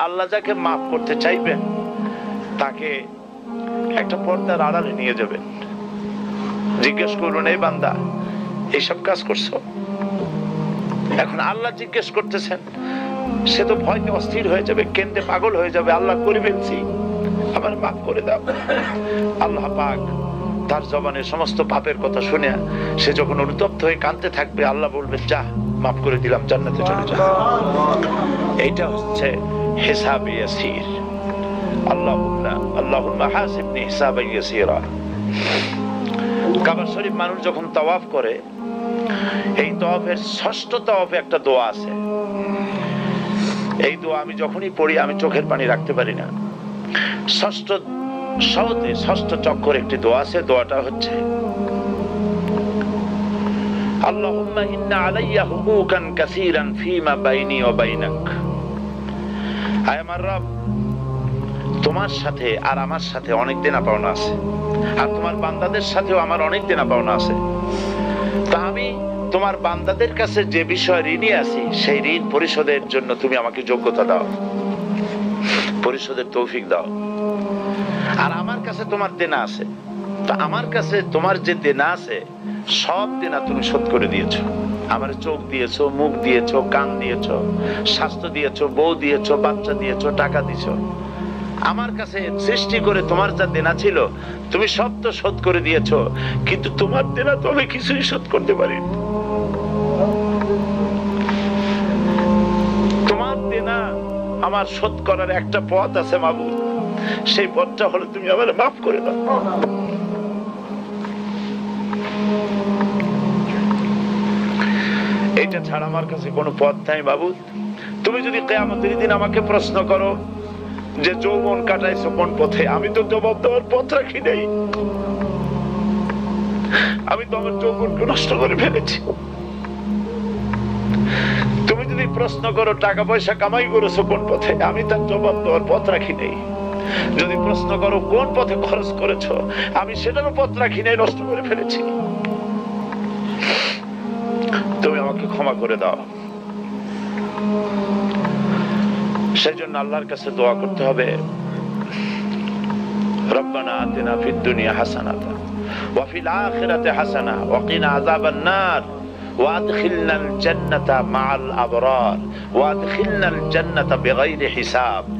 আল্লাহ যাকে মাফ করতে চাইবেন তাকে একটা পর্দার আড়ালে নিয়ে যাবেন, জিজ্ঞেস করুন, এই বান্দা এইসব কাজ করছো? এখন আল্লাহ জিজ্ঞেস করতেছেন, সে তো ভয়তে অস্থির হয়ে যাবে, কেন্দ্রে পাগল হয়ে যাবে, আল্লাহ করে ফেলছি, আমার মাফ করে দাও। আল্লাহ পাক তার জবানের সমস্ত পাপের কথা শুনে সে যখন অনুতপ্ত হয়ে কাঁদতে থাকবে, আল্লাহ বলবেন, যা মাফ করে দিলাম, জান্নাতে চলে যা। এইটা হচ্ছে হিসাবে ইয়াসির। আল্লাহুম্মা হাসিবনি হিসাবান ইয়াসিরা। কাবা শরীফ মানুষ যখন তাওয়াফ করে, এই তাওয়াফের ষষ্ঠ তাওয়াফে একটা দোয়া আছে। এই দোয়া আমি যখনই পড়ি আমি চোখের পানি রাখতে পারি না। ষষ্ঠ চক্কর একটি দোয়া আছে, দোয়াটা হচ্ছে, আল্লাহুম্মা ইন্না আলাইয়া হুকুকান কাসীরান ফীমা বাইনি ওয়া বাইনাক। আয় আমার রব, তোমার সাথে আর আমার সাথে অনেক দেনা পাওনা আছে, আর তোমার বান্দাদের সাথেও আমার অনেক দেনা পাওনা আছে। তা আমি তোমার বান্দাদের কাছে যে বিষয় ঋণী আছি, সেই ঋণ পরিশোধের জন্য তুমি আমাকে যোগ্যতা দাও, পরিশোধের তৌফিক দাও। আর আমার কাছে তোমার দেনা আছে, তা আমার কাছে তোমার যে দেনা আছে সব দেনা তুমি শোধ করে দিয়েছো। আমার চোখ দিয়েছো, মুখ দিয়েছো, কান দিয়েছো, স্বাস্থ্য দিয়েছো, বউ দিয়েছো, বাচ্চা দিয়েছো, টাকা দিয়েছো। আমার কাছে সৃষ্টি করে তোমার যা দেনা ছিল তুমি সব তো শোধ করে দিয়েছো, কিন্তু তোমার দেনা তো আমি কিছুই শোধ করতে পারিনি। তোমার দেনা আমার শোধ করার একটা পথ আছে মাবুদ, সেই পথটা হলো তুমি আমার মাফ করে দাও। এইটা ছাড়া আমার কাছে কোনো পথ নাই মাবুদ। তুমি যদি কিয়ামতের দিন আমাকে প্রশ্ন করো যে যৌবন কাটাইছো কোন পথে, আমি তো জবাব দেওয়ার পথ রাখি নাই। আমি তো আমার যৌবনকে নষ্ট করে ফেলেছি। তুমি যদি প্রশ্ন করো টাকা পয়সা কামাই করেছো কোন পথে, আমি তার জবাব দেওয়ার পথ রাখি নাই। যদি প্রশ্ন করো কোন পথে খরচ করেছো, আমি সেটারও পথ রাখি নাই, নষ্ট করে ফেলেছি। তুমি আমাকে ক্ষমা করে দাও। সেই জন্য আল্লাহর কাছে দোয়া করতে হবে, রব্বানা আতিনা ফিদ দুনিয়া হাসানাতান ওয়া ফিল আখিরাতি হাসানা ওয়া কিনা আযাবান নার ওয়া আদখিলনাল জান্নাতা মা'আল আবরার ওয়া আদখিলনাল জান্নাতা বিগাইরি হিসাব।